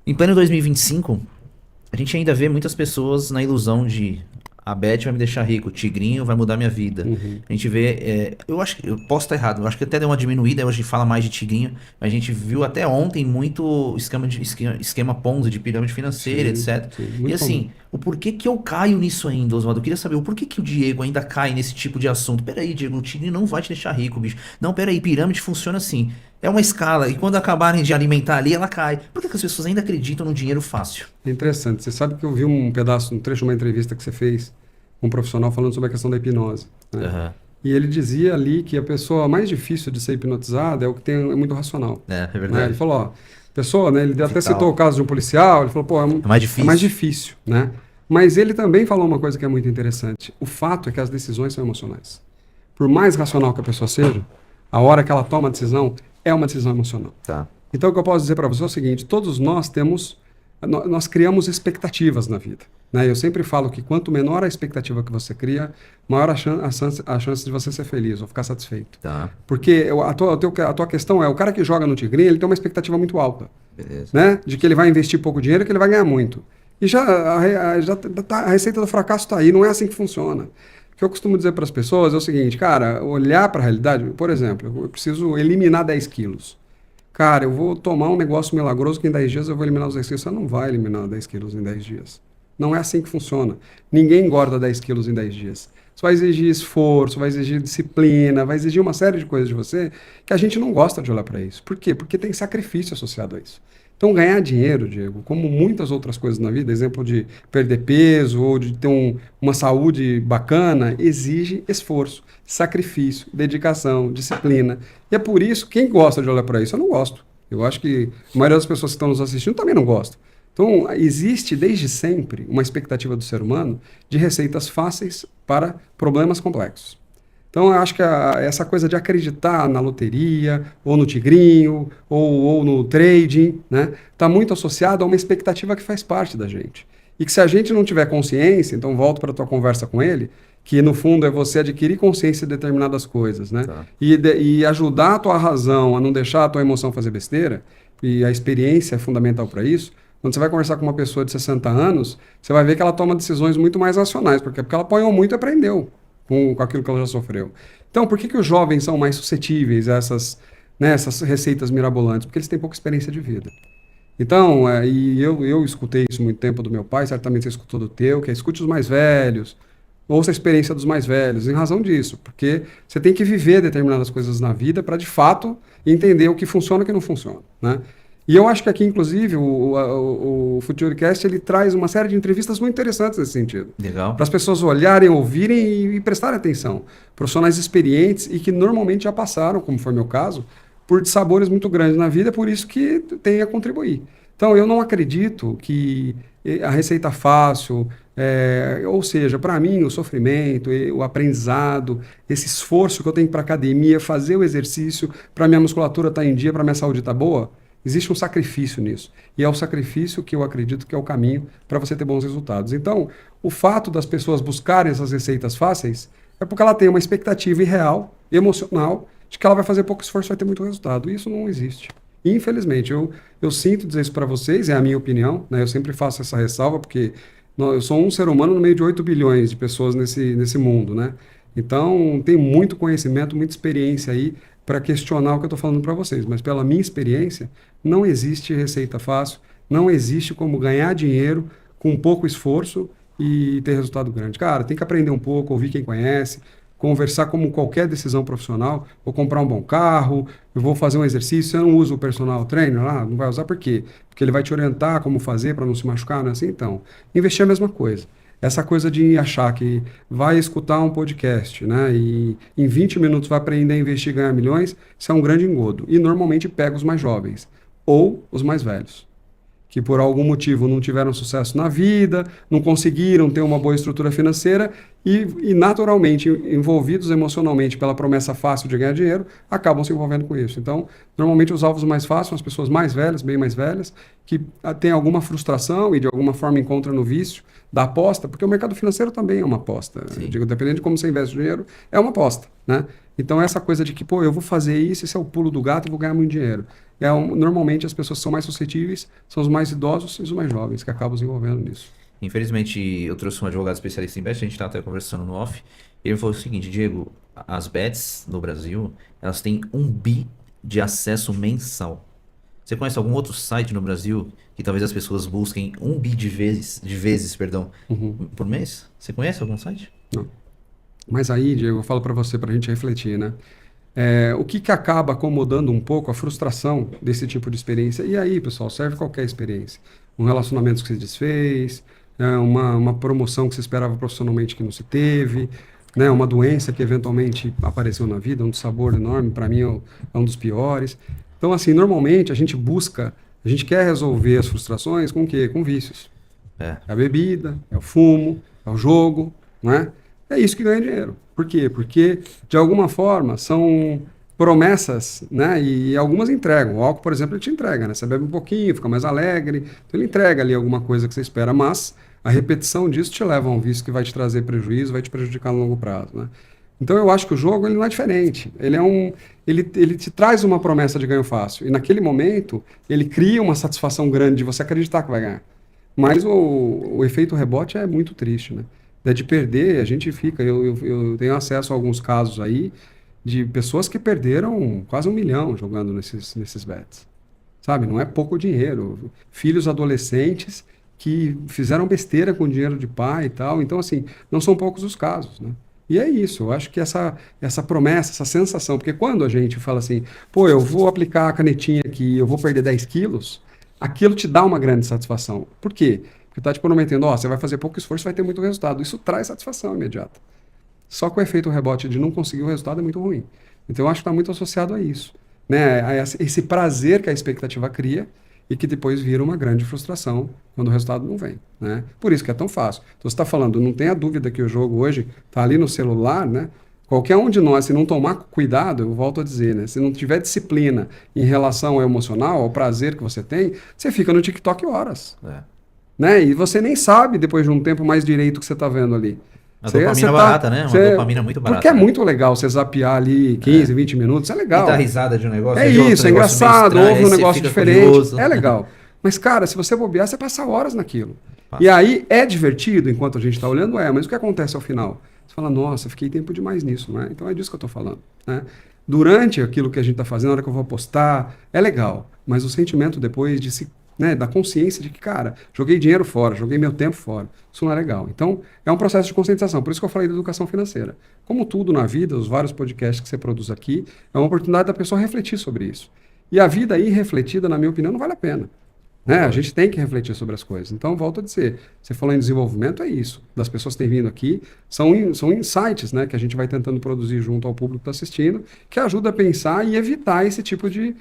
Em pleno 2025, a gente ainda vê muitas pessoas na ilusão de a Beth vai me deixar rico, o Tigrinho vai mudar minha vida. Uhum. A gente vê, eu acho que eu posso estar errado, eu acho que até deu uma diminuída, hoje fala mais de Tigrinho, mas a gente viu até ontem muito esquema Ponzi de pirâmide financeira, Sim, etc. sim, E muito comum. assim, o porquê que eu caio nisso ainda, Oswaldo? Eu queria saber o porquê que o Diego ainda cai nesse tipo de assunto. Peraí, Diego, o Tigrinho não vai te deixar rico, bicho. Não, peraí, pirâmide funciona assim. É uma escala, e quando acabarem de alimentar ali, ela cai. Por que que as pessoas ainda acreditam no dinheiro fácil? É interessante. Você sabe que eu vi um pedaço, um trecho de uma entrevista que você fez com um profissional falando sobre a questão da hipnose, né? Aham. E ele dizia ali que a pessoa mais difícil de ser hipnotizada é o que é muito racional, É né? Ele verdade. falou, ó, pessoa, né? Ele até citou o Vital. caso de um policial, ele falou, pô, É mais é mais difícil. difícil, né? Mas ele também falou uma coisa que é muito interessante. O fato é que as decisões são emocionais. Por mais racional que a pessoa seja, a hora que ela toma a decisão é uma decisão emocional. Tá. Então, o que eu posso dizer para você é o seguinte: todos nós temos, nós criamos expectativas na vida. Né? Eu sempre falo que quanto menor a expectativa que você cria, maior a chance de você ser feliz ou ficar satisfeito. Tá. Porque a tua questão é: o cara que joga no Tigrinho, ele tem uma expectativa muito alta, Beleza. né? De que ele vai investir pouco dinheiro e que ele vai ganhar muito. E a receita do fracasso está aí, não é assim que funciona. O que eu costumo dizer para as pessoas é o seguinte, cara, olhar para a realidade, por exemplo, eu preciso eliminar 10 quilos. Cara, eu vou tomar um negócio milagroso que em 10 dias eu vou eliminar os 10 quilos. Você não vai eliminar 10 quilos em 10 dias. Não é assim que funciona. Ninguém engorda 10 quilos em 10 dias. Isso vai exigir esforço, vai exigir disciplina, vai exigir uma série de coisas de você que a gente não gosta de olhar para isso. Por quê? Porque tem sacrifício associado a isso. Então, ganhar dinheiro, Diego, como muitas outras coisas na vida, exemplo de perder peso ou de ter uma saúde bacana, exige esforço, sacrifício, dedicação, disciplina. E é por isso, quem gosta de olhar para isso, eu não gosto. Eu acho que a maioria das pessoas que estão nos assistindo também não gosta. Então, existe desde sempre uma expectativa do ser humano de receitas fáceis para problemas complexos. Então, eu acho que essa coisa de acreditar na loteria, ou no tigrinho, ou no trading, né, está muito associado a uma expectativa que faz parte da gente. E que se a gente não tiver consciência, então volto para a tua conversa com ele, que no fundo é você adquirir consciência de determinadas coisas, né? Tá. E ajudar a tua razão a não deixar a tua emoção fazer besteira, e a experiência é fundamental para isso. Quando você vai conversar com uma pessoa de 60 anos, você vai ver que ela toma decisões muito mais racionais, porque ela apanhou muito e aprendeu com aquilo que ela já sofreu. Então, por que, que os jovens são mais suscetíveis a essas receitas mirabolantes? Porque eles têm pouca experiência de vida. Então, eu escutei isso muito tempo do meu pai, certamente você escutou do teu, que é escute os mais velhos, ouça a experiência dos mais velhos, em razão disso, porque você tem que viver determinadas coisas na vida para, de fato, entender o que funciona e o que não funciona, né? E eu acho que aqui, inclusive, o Futurecast, ele traz uma série de entrevistas muito interessantes nesse sentido. Para Legal. as pessoas olharem, ouvirem e prestarem atenção. Profissionais experientes e que normalmente já passaram, como foi meu caso, por dissabores muito grandes na vida, por isso que tem a contribuir. Então, eu não acredito que a receita fácil, ou seja, para mim, o sofrimento, o aprendizado, esse esforço que eu tenho para academia, fazer o exercício, para minha musculatura estar em dia, para minha saúde estar boa, existe um sacrifício nisso. E é o sacrifício que eu acredito que é o caminho para você ter bons resultados. Então, o fato das pessoas buscarem essas receitas fáceis é porque ela tem uma expectativa irreal, emocional, de que ela vai fazer pouco esforço e vai ter muito resultado. E isso não existe. Infelizmente, eu sinto dizer isso para vocês, é a minha opinião, né? Eu sempre faço essa ressalva, porque eu sou um ser humano no meio de 8 bilhões de pessoas nesse mundo, né? Então, tem muito conhecimento, muita experiência aí para questionar o que eu estou falando para vocês. Mas pela minha experiência, não existe receita fácil, não existe como ganhar dinheiro com pouco esforço e ter resultado grande. Cara, tem que aprender um pouco, ouvir quem conhece, conversar como qualquer decisão profissional. Vou comprar um bom carro, eu vou fazer um exercício, você não usa o personal trainer lá? Não vai usar por quê? Porque ele vai te orientar como fazer para não se machucar, não é assim? Então, investir é a mesma coisa. Essa coisa de achar que vai escutar um podcast, né, e em 20 minutos vai aprender a investir e ganhar milhões, isso é um grande engodo. E normalmente pega os mais jovens ou os mais velhos, que por algum motivo não tiveram sucesso na vida, não conseguiram ter uma boa estrutura financeira e naturalmente envolvidos emocionalmente pela promessa fácil de ganhar dinheiro, acabam se envolvendo com isso. Então, normalmente os alvos mais fáceis são as pessoas mais velhas, bem mais velhas, que têm alguma frustração e de alguma forma encontram no vício da aposta, porque o mercado financeiro também é uma aposta. Eu digo, dependendo de como você investe o dinheiro, é uma aposta, né? Então, essa coisa de que, pô, eu vou fazer isso, esse é o pulo do gato e vou ganhar muito dinheiro. Normalmente, as pessoas que são mais suscetíveis são os mais idosos e os mais jovens que acabam se envolvendo nisso. Infelizmente, eu trouxe um advogado especialista em bet, a gente tá até conversando no off, e ele falou o seguinte, Diego, as bets no Brasil, elas têm 1 bi de acesso mensal. Você conhece algum outro site no Brasil que talvez as pessoas busquem 1 bi de vezes, perdão, por mês? Você conhece algum site? Não. Mas aí, Diego, eu falo para você, para a gente refletir, né? O que acaba acomodando um pouco a frustração desse tipo de experiência? E aí, pessoal, serve qualquer experiência. Um relacionamento que se desfez, uma promoção que se esperava profissionalmente que não se teve, né? Uma doença que eventualmente apareceu na vida, um dissabor enorme, para mim é um dos piores. Então, assim, normalmente a gente quer resolver as frustrações com o quê? Com vícios. É a bebida, é o fumo, é o jogo, né? É isso que ganha dinheiro. Por quê? Porque, de alguma forma, são promessas, né? E algumas entregam. O álcool, por exemplo, ele te entrega, né? Você bebe um pouquinho, fica mais alegre. Então, ele entrega ali alguma coisa que você espera, mas a repetição disso te leva a um vício que vai te trazer prejuízo, vai te prejudicar no longo prazo, né? Então, eu acho que o jogo ele não é diferente. Ele te traz uma promessa de ganho fácil. E, naquele momento, ele cria uma satisfação grande de você acreditar que vai ganhar. Mas o efeito rebote é muito triste, né? De perder, a gente fica... Eu tenho acesso a alguns casos aí de pessoas que perderam quase 1 milhão jogando nesses bets. Sabe? Não é pouco dinheiro. Filhos adolescentes que fizeram besteira com o dinheiro de pai e tal. Então, assim, não são poucos os casos, né? E é isso, eu acho que essa promessa, essa sensação, porque quando a gente fala assim, pô, eu vou aplicar a canetinha aqui, eu vou perder 10 quilos, aquilo te dá uma grande satisfação. Por quê? Porque está te prometendo, você vai fazer pouco esforço, vai ter muito resultado. Isso traz satisfação imediata. Só que o efeito rebote de não conseguir o resultado é muito ruim. Então eu acho que está muito associado a isso, né? A esse prazer que a expectativa cria e que depois vira uma grande frustração quando o resultado não vem, né? Por isso que é tão fácil. Então você está falando, não tenha dúvida que o jogo hoje está ali no celular, né? Qualquer um de nós, se não tomar cuidado, eu volto a dizer, né? Se não tiver disciplina em relação ao emocional, ao prazer que você tem, você fica no TikTok horas. Né? E você nem sabe, depois de um tempo, mais direito o que você está vendo ali. A dopamina barata, né? Uma dopamina muito barata. Porque é muito legal você zapear ali 15, 20 minutos, é legal. E dar risada de um negócio. É isso, é engraçado, ouve um negócio diferente, curioso. É legal. Mas, cara, se você bobear, você passa horas naquilo. E aí é divertido enquanto a gente está olhando, mas o que acontece ao final? Você fala, nossa, fiquei tempo demais nisso, né? Então é disso que eu estou falando, né? Durante aquilo que a gente está fazendo, na hora que eu vou postar, é legal. Mas o sentimento depois de se da consciência de que, cara, joguei dinheiro fora, joguei meu tempo fora. Isso não é legal. Então, é um processo de conscientização. Por isso que eu falei da educação financeira. Como tudo na vida, os vários podcasts que você produz aqui, é uma oportunidade da pessoa refletir sobre isso. E a vida aí refletida, na minha opinião, não vale a pena. Né? A gente tem que refletir sobre as coisas. Então, volto a dizer, você falou em desenvolvimento, é isso. Das pessoas que têm vindo aqui, são insights, né, que a gente vai tentando produzir junto ao público que está assistindo, que ajuda a pensar e evitar esse tipo de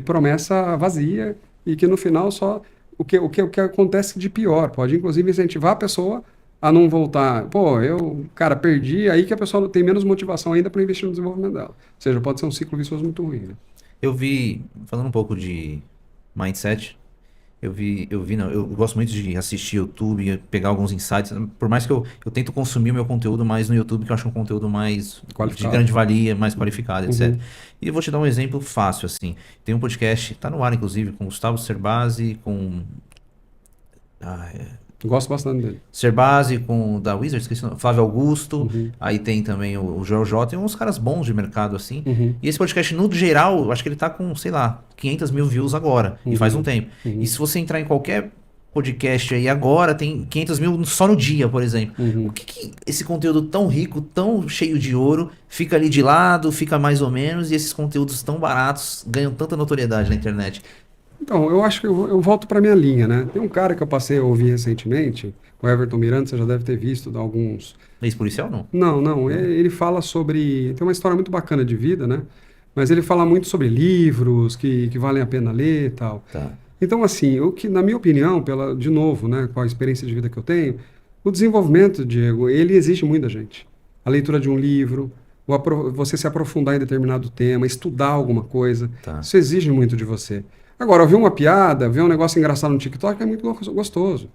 promessa vazia, e que no final só o que acontece de pior. Pode inclusive incentivar a pessoa a não voltar. Pô, perdi, aí que a pessoa tem menos motivação ainda para investir no desenvolvimento dela. Ou seja, pode ser um ciclo vicioso muito ruim. Né? Eu vi, falando um pouco de mindset, eu gosto muito de assistir YouTube, pegar alguns insights, por mais que eu tento consumir o meu conteúdo mais no YouTube, que eu acho um conteúdo mais de grande valia, mais qualificado, etc. E eu vou te dar um exemplo fácil, assim. Tem um podcast, tá no ar, inclusive, com Gustavo Cerbasi, com... Gosto bastante dele. Cerbasi, com da Wizard, esqueci o nome, Flávio Augusto, aí tem também o Joel J, tem uns caras bons de mercado, assim. E esse podcast, no geral, eu acho que ele tá com, sei lá, 500 mil views agora, e faz um tempo. E se você entrar em qualquer podcast aí agora, tem 500 mil só no dia, por exemplo. O que esse conteúdo tão rico, tão cheio de ouro, fica ali de lado, fica mais ou menos, e esses conteúdos tão baratos ganham tanta notoriedade na internet? Então, eu acho que eu volto para minha linha, né? Tem um cara que eu passei a ouvir recentemente, o Everton Miranda, você já deve ter visto alguns... Ex-policial, não? Não. Ele fala sobre... Tem uma história muito bacana de vida, né? Mas ele fala muito sobre livros que valem a pena ler e tal. Tá. Então, assim, na minha opinião, de novo, né, com a experiência de vida que eu tenho, O desenvolvimento, Diego, ele exige muito da gente. A leitura de um livro, você se aprofundar em determinado tema, estudar alguma coisa, Tá. isso exige muito de você. Agora, ouvir uma piada, ver um negócio engraçado no TikTok é muito gostoso.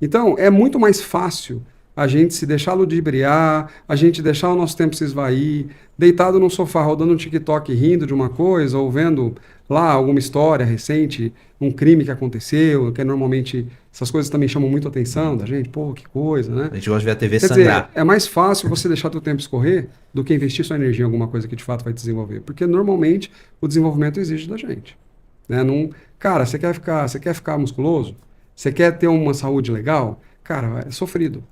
Então, é muito mais fácil a gente se deixar ludibriar, a gente deixar o nosso tempo se esvair, deitado num sofá, rodando um TikTok, rindo de uma coisa, ou vendo lá alguma história recente, um crime que aconteceu, que normalmente essas coisas também chamam muito a atenção da gente, pô, que coisa, né? A gente gosta de ver a TV Quer sangrar. dizer, é mais fácil você deixar teu tempo escorrer do que investir sua energia em alguma coisa que de fato vai te desenvolver, porque normalmente o desenvolvimento exige da gente, né? Não, cara, você quer ficar musculoso? Você quer ter uma saúde legal? Cara, é sofrido.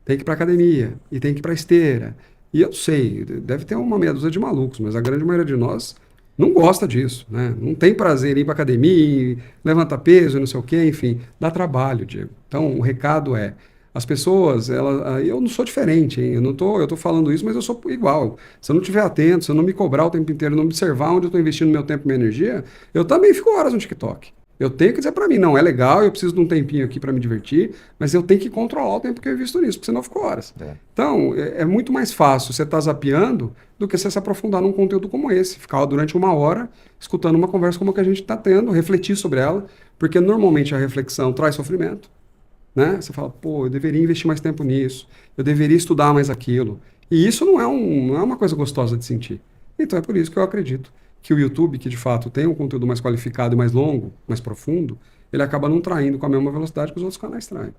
Tem que ir para academia e tem que ir para esteira. E eu sei, deve ter uma meia dúzia de malucos, mas a grande maioria de nós não gosta disso, né? Não tem prazer em ir para academia, levantar peso, não sei o quê, enfim, dá trabalho, Diego. Então, o recado é, as pessoas, eu não sou diferente, hein? Eu tô falando isso, mas eu sou igual. Se eu não estiver atento, se eu não me cobrar o tempo inteiro, não observar onde eu estou investindo meu tempo e minha energia, eu também fico horas no TikTok. Eu tenho que dizer para mim, não, é legal, eu preciso de um tempinho aqui para me divertir, mas eu tenho que controlar o tempo que eu invisto nisso, porque senão eu fico horas. É. Então, é muito mais fácil você estar zapeando do que você se aprofundar num conteúdo como esse, ficar durante uma hora escutando uma conversa como a que a gente está tendo, refletir sobre ela, porque normalmente a reflexão traz sofrimento, né? Você fala, pô, eu deveria investir mais tempo nisso, eu deveria estudar mais aquilo. E isso não é uma coisa gostosa de sentir. Então é por isso que eu acredito que o YouTube, que de fato tem um conteúdo mais qualificado e mais longo, mais profundo, ele acaba não traindo com a mesma velocidade que os outros canais traem.